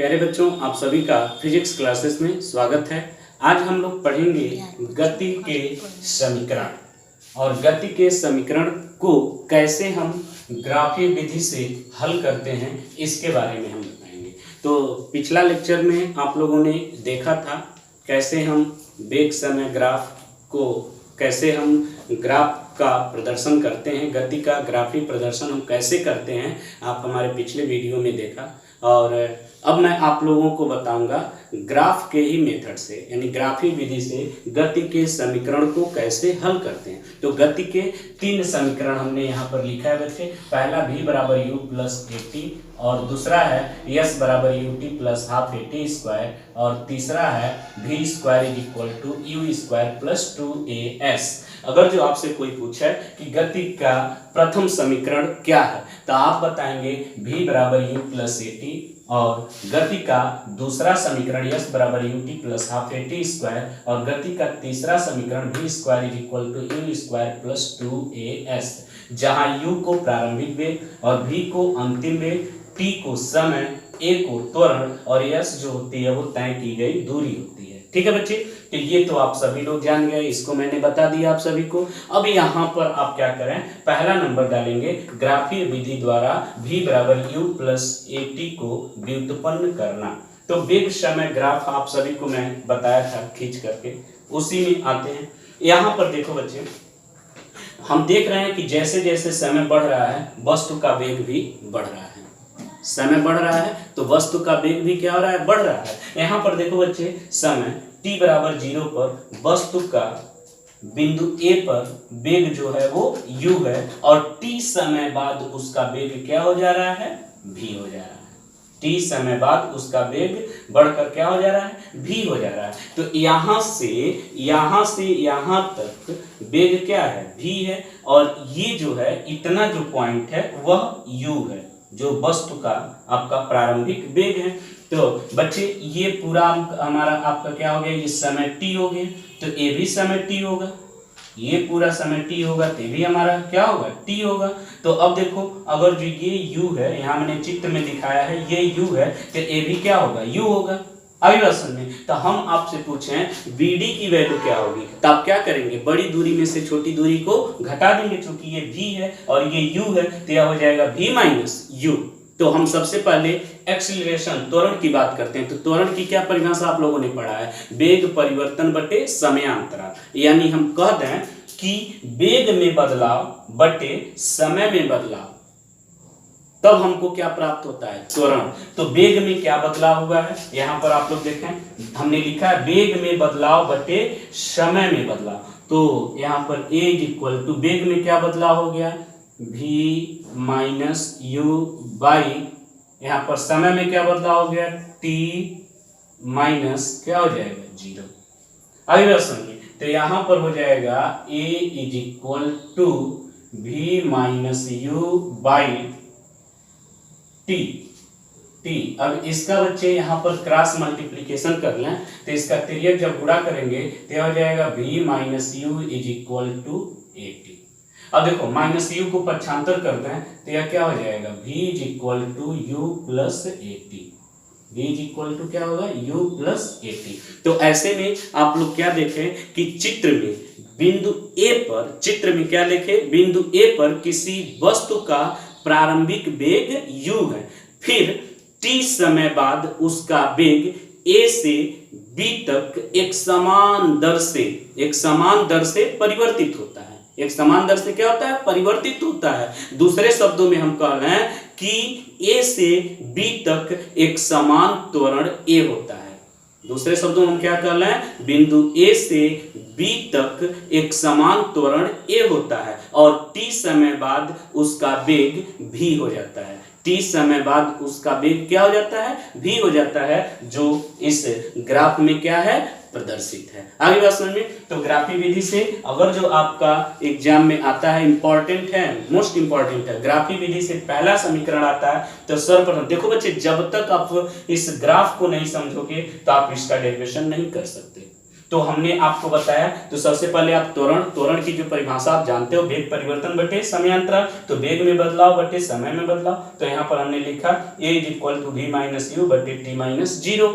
प्यारे बच्चों, आप सभी का फिजिक्स क्लासेस में स्वागत है। आज हम लोग पढ़ेंगे गति के समीकरण और गति के समीकरण को कैसे हम ग्राफीय विधि से हल करते हैं इसके बारे में हम बताएंगे। तो पिछला लेक्चर में आप लोगों ने देखा था कैसे हम वेग समय ग्राफ को कैसे हम ग्राफ का प्रदर्शन करते हैं, गति का ग्राफिक प्रदर्शन हम कैसे करते हैं, आप हमारे पिछले वीडियो में देखा। और अब मैं आप लोगों को बताऊंगा ग्राफ के ही मेथड से यानी ग्राफिक विधि से गति के समीकरण को कैसे हल करते हैं। तो गति के तीन समीकरण हमने यहाँ पर लिखा है बच्चे। पहला v बराबर u प्लस AT और दूसरा है s बराबर ut plus half AT square और तीसरा है v square is equal to u square plus 2as। अगर जो आपसे कोई पूछे कि गति का प्रथम समीकरण क्या है तो आप बताएंगे v बराबर u प्लस AT और गति का दूसरा समीकरण s बराबर ut plus half AT square और गति का तीसरा समीकरण v square is equal to u square plus 2as, जहां u को प्रारंभिक वेग और v को अंतिम वेग, t को समय, a को त्वरण और s जो होती है वो तय की गई दूरी होती है। ठीक है बच्चे, तो ये तो आप सभी लोग जान गए, इसको मैंने बता दिया आप सभी को। अब यहाँ पर आप क्या करें, पहला नंबर डालेंगे ग्राफीय विधि द्वारा v बराबर u प्लस AT को व्युत्पन्न करना। तो वेग समय ग्राफ आप सभी को मैं बताया था खींच करके, उसी में आते हैं। यहाँ पर देखो बच्चे, हम देख रहे हैं कि जैसे जैसे समय बढ़ रहा है वस्तु का वेग भी बढ़ रहा है। समय बढ़ रहा है तो वस्तु का वेग भी क्या हो रहा है, बढ़ रहा है। यहाँ पर देखो बच्चे, समय t बराबर 0 पर वस्तु का बिंदु A पर वेग जो है वो u है और t समय बाद उसका वेग क्या हो जा रहा है, v हो जा रहा है। t समय बाद उसका वेग बढ़कर क्या हो जा रहा है, v हो जा रहा है। तो यहाँ से यहाँ तक वेग क्या है, v है और ये जो है इतना जो पॉइंट है वह u है, जो वस्तु का आपका प्रारंभिक वेग है। तो बच्चे ये पूरा हमारा आपका क्या हो गया, ये समय t हो गया, तो ये भी समय t होगा, ये पूरा समय t होगा तो भी हमारा क्या होगा, t होगा। तो अब देखो, अगर जो ये u है, यहाँ मैंने चित्र में दिखाया है ये u है, तो ये भी क्या होगा, u होगा। अभिवर्षण में तो हम आपसे पूछें BD की वैल्यू क्या होगी, तो आप क्या करेंगे, बड़ी दूरी में से छोटी दूरी को घटा देंगे। चूंकि ये v है और ये u है तो यह हो जाएगा v माइनस u। तो हम सबसे पहले एक्सीलरेशन त्वरण की बात करते हैं। तो त्वरण की क्या परिभाषा आप लोगों ने पढ़ा है, वेग परिवर्तन बटे समयांतराल। यानी हम कह दें कि वेग में बदलाव बटे समय में बदलाव, तब हमको क्या प्राप्त होता है, त्वरण। तो वेग में क्या बदलाव हुआ है, यहाँ पर आप लोग देखें, हमने लिखा है वेग में बदलाव बटे समय में बदलाव। तो यहाँ पर a इज इक्वल टू वेग में क्या बदलाव हो गया, v माइनस u बाई, यहाँ पर समय में क्या बदलाव हो गया, t माइनस क्या हो जाएगा, 0। अगला सुनिए, तो यहाँ पर हो जाएगा a is equal to v minus u by t। अब इसका बच्चे यहाँ पर क्रॉस मल्टीप्लीकेशन कर लें तो इसका तिर्यक जब गुणा करेंगे तो हो जाएगा v minus u is equal to AT। अब देखो माइनस यू को पक्षांतर करते हैं तो यह क्या हो जाएगा, v is equal to u plus AT। v is equal to क्या होगा, u प्लस AT। तो ऐसे में आप लोग क्या देखें कि चित्र में बिंदु A पर, चित्र में क्या लिखे, बिंदु A पर किसी वस्तु का प्रारंभिक वेग u है, फिर t समय बाद उसका वेग a से b तक एक समान दर से परिवर्तित होता है। एक समान दर से क्या होता है, परिवर्तित होता है। दूसरे शब्दों में हम कह रहे हैं कि a से b तक एक समान त्वरण a होता है। दूसरे शब्दों में हम क्या कर रहे हैं, बिंदु A से B तक एक समान त्वरण A होता है और t समय बाद उसका वेग v हो जाता है। t समय बाद उसका वेग क्या हो जाता है, v हो जाता है, जो इस ग्राफ में क्या है, प्रदर्शित है। आगे बात समझ में। तो ग्राफी विधि से अगर जो आपका एग्जाम में आता है, इंपॉर्टेंट है, मोस्ट इंपॉर्टेंट है, ग्राफी विधि से पहला समीकरण आता है तो सर्वप्रथम देखो बच्चे, जब तक आप इस ग्राफ को नहीं समझोगे तो आप इसका डेरिवेशन नहीं कर सकते। तो हमने आपको बताया, तो सबसे पहले आप त्वरण की जो परिभाषा आप जानते हो, वेग परिवर्तन बटे समयांतराल, तो वेग में बदलाव बटे समय में बदलाव। तो यहाँ पर हमने लिखा a = v - u बटे t-0,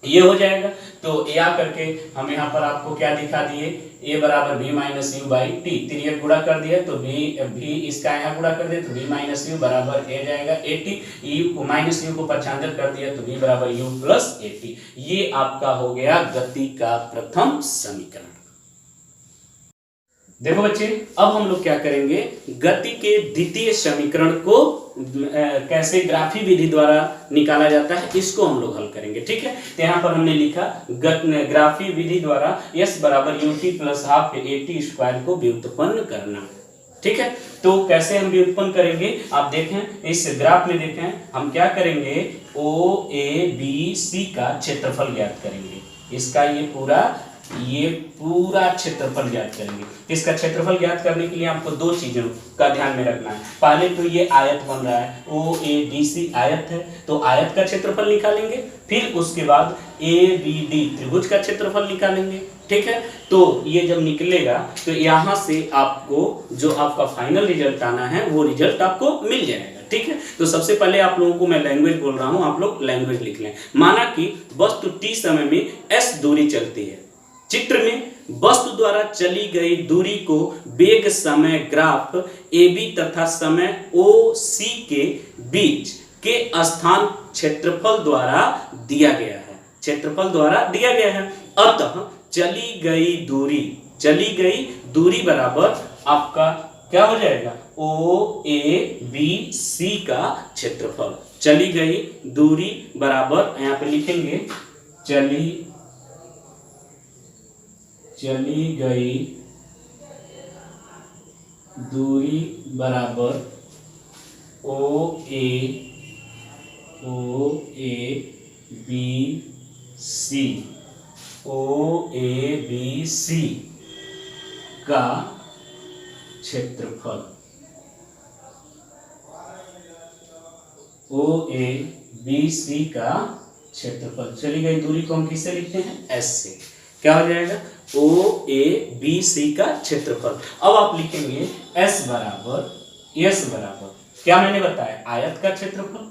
ये हो जाएगा। तो या करके हम यहाँ पर आपको क्या दिखा दिए, a बराबर v - u बाई टी, तिर्यक गुणा कर दिया तो v इसका यहाँ गुणा कर दिया तो v - u बराबर a जाएगा at, u को पक्षांतर कर दिया तो v बराबर u प्लस at। ये आपका हो गया गति का प्रथम समीकरण। देखो बच्चे, अब हम लोग क्या करेंगे, गति के द्वितीय समीकरण को कैसे ग्राफी विधि द्वारा निकाला जाता है, इसको हम लोग हल करेंगे। ठीक है, तो यहाँ पर हमने लिखा ग्राफी विधि द्वारा s बराबर ut plus half at square को व्युत्पन्न करना। ठीक है, तो कैसे हम व्युत्पन्न करेंगे, आप देखें इस ग्राफ में, देखें हम क्या करेंगे, OABC का क्षेत्रफल ज्ञात करेंगे। इसका ये पूरा क्षेत्रफल ज्ञात करेंगे। इसका क्षेत्रफल ज्ञात करने के लिए आपको दो चीजों का ध्यान में रखना है। पहले तो ये आयत बन रहा है, OABC आयत है, तो आयत का क्षेत्रफल निकालेंगे, फिर उसके बाद ABD त्रिभुज का क्षेत्रफल निकालेंगे। ठीक है, तो ये जब निकलेगा तो यहाँ से आपको जो आपका फाइनल रिजल्ट आना है वो रिजल्ट आपको मिल जाएगा। ठीक है, तो सबसे पहले आप लोगों को मैं लैंग्वेज बोल रहा हूँ, आप लोग लैंग्वेज लिख लें। माना कि वस्तु t समय में s दूरी चलती है। चित्र में वस्तु द्वारा चली गई दूरी को वेग समय ग्राफ AB तथा समय OC के बीच के स्थान क्षेत्रफल द्वारा दिया गया है। क्षेत्रफल द्वारा दिया गया है, अतः चली गई दूरी बराबर आपका क्या हो जाएगा, OABC का क्षेत्रफल। चली गई दूरी बराबर, यहाँ पे लिखेंगे चली गई दूरी बराबर OABC का क्षेत्रफल। OABC का क्षेत्रफल, चली गई दूरी को हम किससे लिखते हैं, S से। क्या हो जाएगा, OABC का क्षेत्रफल। अब आप लिखेंगे S बराबर क्या मैंने बताया, आयत का क्षेत्रफल।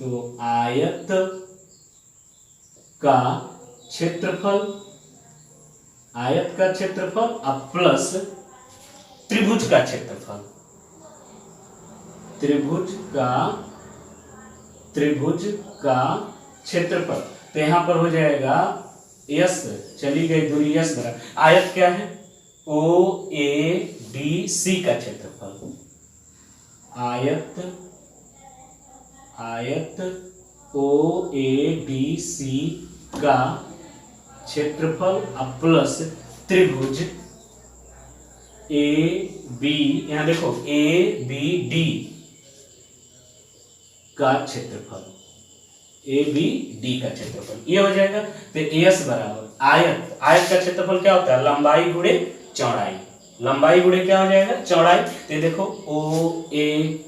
तो आयत का क्षेत्रफल अब प्लस त्रिभुज का क्षेत्रफल, त्रिभुज का क्षेत्रफल। तो यहां पर हो जाएगा यस, चली गई दूरी यस बराबर, आयत क्या है, OABC का क्षेत्रफल, आयत OABC का क्षेत्रफल अब प्लस त्रिभुज AB, यहां देखो ABD का क्षेत्रफल, ABD का क्षेत्रफल, ये हो जाएगा। तो AS बराबर आयत का क्षेत्रफल क्या होता है, लंबाई गुणे चौड़ाई, लंबाई गुणे क्या हो जाएगा, चौड़ाई। तो देखो OA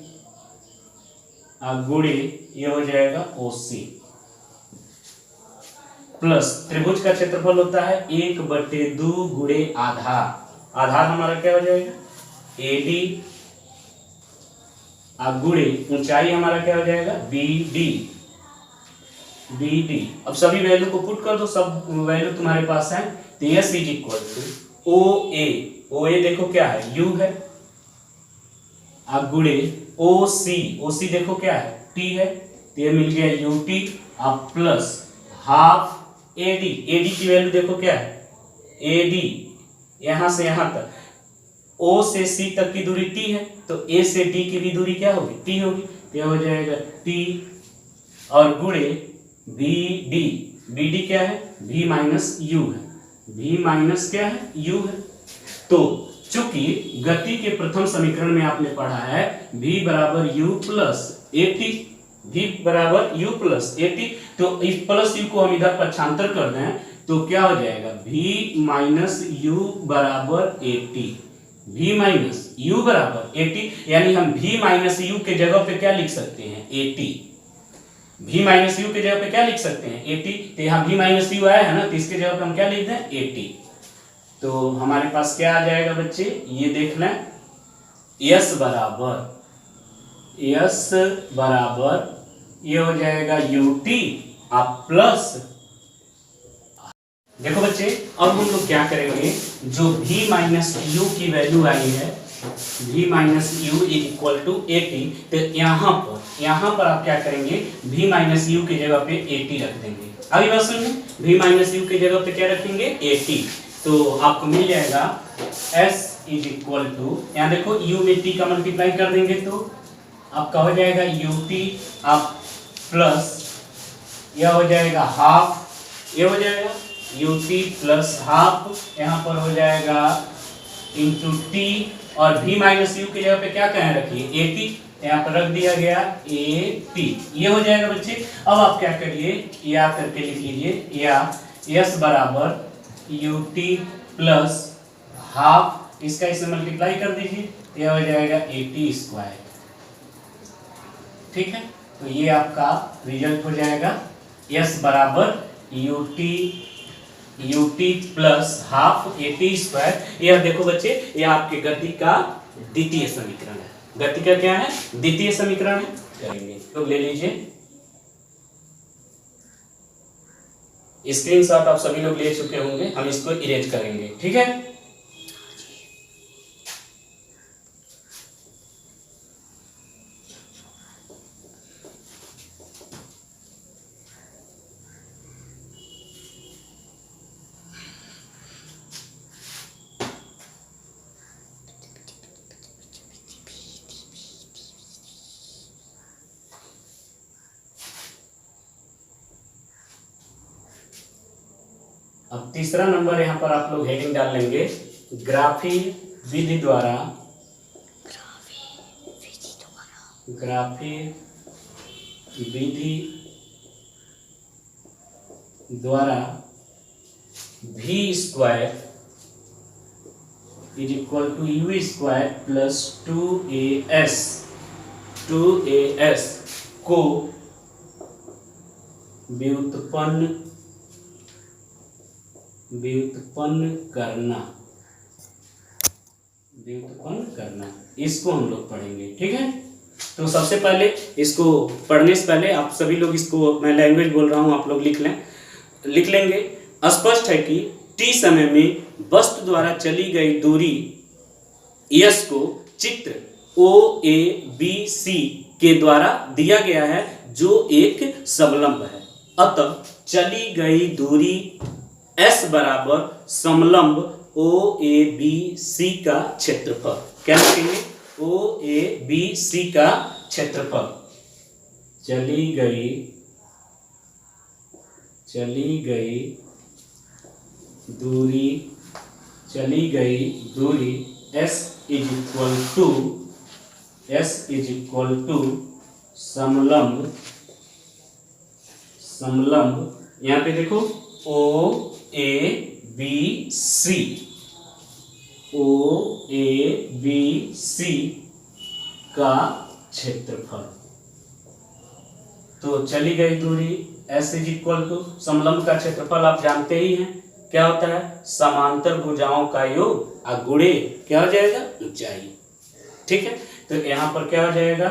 गुणे ये हो जाएगा OC प्लस त्रिभुज का क्षेत्रफल होता है 1/2 गुणे आधार हमारा क्या हो जाएगा, AD गुणे ऊंचाई हमारा क्या हो जाएगा, BD। अब सभी वैल्यू को पुट कर दो, सब वैल्यू तुम्हारे पास है। तो S = OA देखो क्या है, U है, अब गुणे OC देखो क्या है, T है, तो ये मिल गया UT अब प्लस हाफ AD की वैल्यू देखो क्या है, AD यहां से यहां तक, O से C तक की दूरी T है, तो A से D की भी दूरी क्या होगी, T होगी। तो यह हो जाएगा T और गुणे BD क्या है, V - U है, क्या है, U है। तो चूंकि गति के प्रथम समीकरण में आपने पढ़ा है V बराबर U प्लस AT, तो इस प्लस U को हम इधर पक्षांतर कर दें तो क्या हो जाएगा, V - U बराबर AT, यानी हम V - U के जगह पे क्या लिख सकते हैं, AT। v माइनस यू की जगह पे क्या लिख सकते हैं 80, तो यहाँ v माइनस यू आया है ना, तो इसके जगह पे हम क्या लिख दें 80। तो हमारे पास क्या आ जाएगा बच्चे, ये देख लें, यस बराबर ये हो जाएगा ut आप प्लस, देखो बच्चे अब हम लोग क्या करेंगे, जो v माइनस यू की वैल्यू आई है v minus u is equal to 80, तो यहाँ पर आप क्या करेंगे, v माइनस यू की जगह पे 80 रख देंगे। अभी बात सुनिए, v माइनस यू की जगह पे क्या रखेंगे 80, तो आपको मिल जाएगा s इज इक्वल टू, यहाँ देखो u में t का मल्टीप्लाई कर देंगे तो आपका हो जाएगा ut आप प्लस यह हो जाएगा हाफ, ये हो जाएगा ut प्लस हाफ, यहाँ पर हो जाएगा इंटू t, और v माइनस यू की जगह पे क्या कहें रखिए 80, यहाँ पर रख दिया गया 80, ये हो जाएगा बच्चे। अब आप क्या करिए, या करके लिख लीजिए, या s बराबर ut प्लस हाफ, इसका इसे मल्टीप्लाई कर दीजिए, यह हो जाएगा 80 स्क्वायर। ठीक है, तो ये आपका रिजल्ट हो जाएगा s बराबर ut प्लस हाफ 80 स्क्वायर। यह देखो बच्चे, यह आपके गति का द्वितीय समीकरण है। गति का क्या है, द्वितीय समीकरण है। करेंगे तो ले लीजिए, स्क्रीनशॉट आप सभी लोग ले चुके होंगे, हम इसको इरेज करेंगे। ठीक है, अब तीसरा नंबर यहाँ पर आप लोग हेडिंग डाल लेंगे, ग्राफी विधि द्वारा v square is equal to u square plus 2as को व्युत्पन्न करना, इसको हम लोग पढ़ेंगे। ठीक है, तो सबसे पहले इसको पढ़ने से पहले आप सभी लोग इसको, मैं लैंग्वेज बोल रहा हूं, आप लोग लिख लेंगे। स्पष्ट है कि t समय में वस्तु द्वारा चली गई दूरी s को चित्र OABC के द्वारा दिया गया है, जो एक समलंब है। अतः चली गई दूरी s बराबर समलंब OABC का क्षेत्रफल, क्या लिखेंगे, OABC का क्षेत्रफल। चली गई दूरी s इज इक्वल टू समलंब, यहाँ पे देखो OABC का क्षेत्रफल। तो चली गई दूरी s इज इक्वल टू समलंब का क्षेत्रफल, आप जानते ही हैं क्या होता है, समांतर भुजाओं का योग और गुणे क्या हो जाएगा, ऊंचाई। ठीक है, तो यहाँ पर क्या हो जाएगा,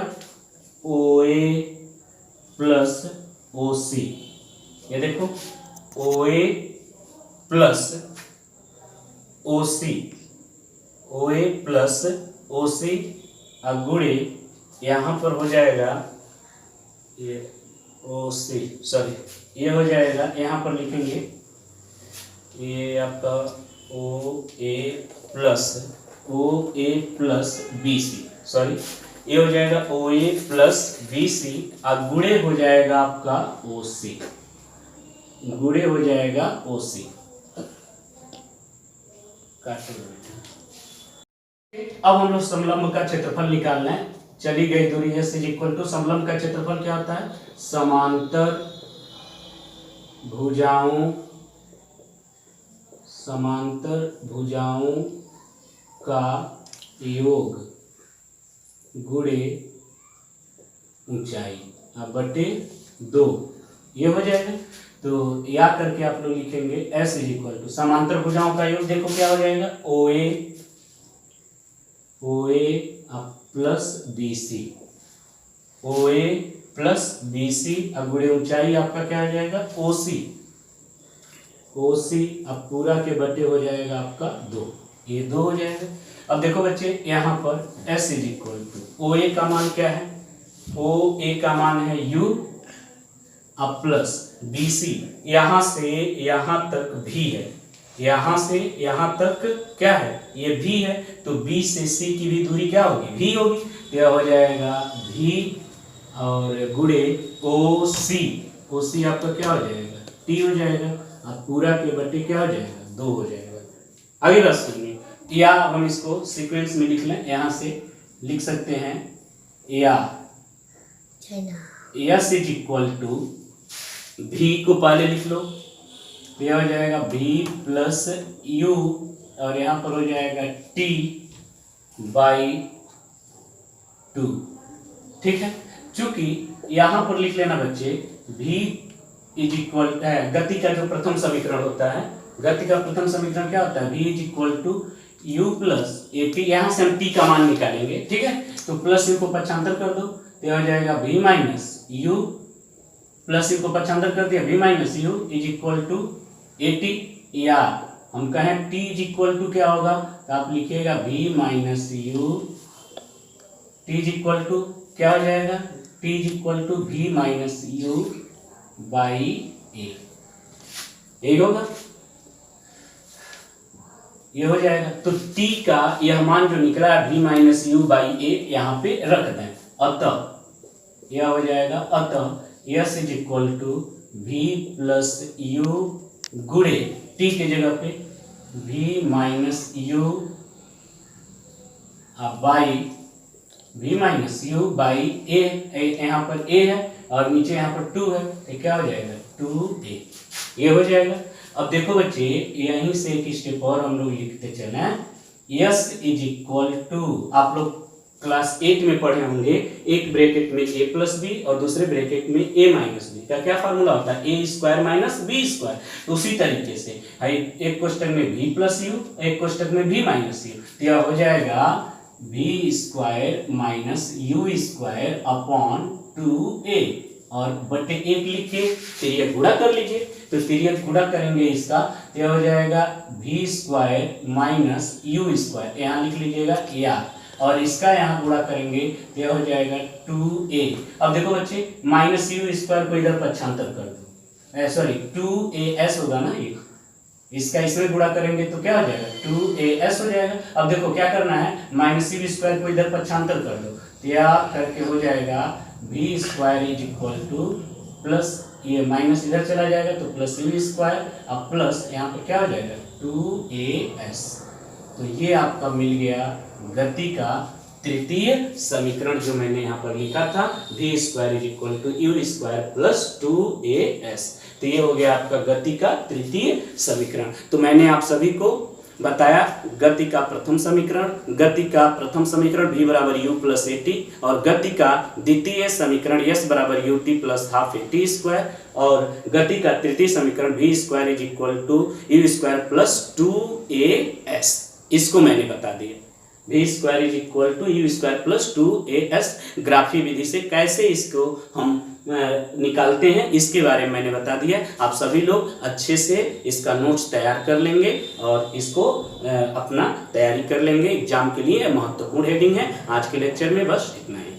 OA प्लस OC, ये देखो OA प्लस OC और गुणे यहाँ पर हो जाएगा ये OC, सॉरी ये हो जाएगा, यहाँ पर लिखेंगे ये आपका OA प्लस BC, सॉरी ये हो जाएगा OA प्लस BC और गुणे हो जाएगा आपका OC, अब हम लोग समलंब का क्षेत्रफल निकालना है। चली गई दूरी s इज इक्वल टू, समलंब का क्षेत्रफल क्या होता है, समांतर भुजाओं का योग गुणे ऊंचाई बटे 2, ये हो जाएगा। तो या करके आप लोग लिखेंगे S इज इक्वल टू समांतर भुजाओं का योग, देखो क्या हो जाएगा, OA plus BC, OA plus BC, अब गुणे ऊंचाई आपका क्या हो जाएगा, OC अब पूरा के बटे हो जाएगा आपका 2, ये 2 हो जाएगा। अब देखो बच्चे यहाँ पर S is equal to OA का मान क्या है, OA का मान है U अब प्लस BC, यहाँ से यहाँ तक भी है, यहाँ से यहाँ तक क्या है, ये भी है, तो B से C की भी दूरी क्या होगी, V होगी, तो यह हो जाएगा V और गुणे OC आपका क्या हो जाएगा, T हो जाएगा, अब पूरा के बटे क्या हो जाएगा, 2 हो जाएगा। अगली बात सुनिए, या हम इसको सीक्वेंस में लिख लें, यहाँ से लिख सकते हैं या S is equal to V को पहले लिख लो, तो यह हो जाएगा V प्लस U और यहाँ पर हो जाएगा T बाई 2, ठीक है। चूंकि यहाँ पर लिख लेना बच्चे V इज इक्वल, गति का जो प्रथम समीकरण होता है, गति का प्रथम समीकरण क्या होता है, V is equal to U plus AT, यहाँ से हम T का मान निकालेंगे, ठीक है। तो प्लस U को पक्षांतर कर दो, तो यह हो जाएगा V minus U, plus U को पक्षांतर कर दिया, V minus U is equal to AT, या हम कहें T इज इक्वल टू क्या होगा, तो आप लिखिएगा V minus U, T is equal to क्या हो जाएगा, T is equal to V minus U by A, यही होगा, ये हो जाएगा। तो T का यह मान जो निकला है V minus U by A यहाँ पे रख दें, अतः यह हो जाएगा, अतः S is equal to V plus U गुणे T के जगह पे V minus U by V minus U by A, यहाँ पर A है और नीचे यहाँ पर 2 है, तो क्या हो जाएगा 2A, ये हो जाएगा। अब देखो बच्चे यहीं से एक स्टेप और हम लोग लिखते चलें, S इज इक्वल टू, आप लोग क्लास 8 में पढ़े होंगे, एक ब्रैकेट में A प्लस बी और दूसरे ब्रैकेट में A माइनस बी का क्या फार्मूला होता है, A square minus B square. तो उसी तरीके से एक क्वेश्चन में V प्लस यू, एक क्वेश्चन में V माइनस यू, तो यह हो जाएगा V square minus U square upon 2A और बटे 1 लिख के तिर्यक गुणा कर लीजिए। तो तिर्यक गुणा करेंगे इसका, तो यह हो जाएगा V square minus U square, यहाँ लिख लीजिएगा या, और इसका यहाँ गुणा करेंगे तो यह हो जाएगा 2A। अब देखो बच्चे माइनस यू स्क्वायर को इधर पक्षांतर कर दो, सॉरी 2AS होगा ना, ये इसका इसमें गुणा करेंगे तो क्या हो जाएगा 2AS हो जाएगा। अब देखो क्या करना है, माइनस यू स्क्वायर को इधर पक्षांतर कर दो, तो यह करके हो जाएगा V square is equal two plus, ये माइनस इधर चला जाएगा तो प्लस यू स्क्वायर, अब प्लस यहाँ पर क्या हो जाएगा 2AS। तो ये आपका मिल गया गति का तृतीय समीकरण जो मैंने यहाँ पर लिखा था, V square is equal to U square plus 2AS। तो ये हो गया आपका गति का तृतीय समीकरण। तो मैंने आप सभी को बताया गति का प्रथम समीकरण, गति का प्रथम समीकरण V बराबर U प्लस AT, और गति का द्वितीय समीकरण S बराबर UT plus half AT square, और गति का तृतीय समीकरण V square is equal to U square plus 2AS, इसको मैंने बता दिया। V square is equal to U square plus 2AS ग्राफी विधि से कैसे इसको हम निकालते हैं इसके बारे में मैंने बता दिया। आप सभी लोग अच्छे से इसका नोट्स तैयार कर लेंगे और इसको अपना तैयारी कर लेंगे एग्जाम के लिए, महत्वपूर्ण हेडिंग है। आज के लेक्चर में बस इतना ही।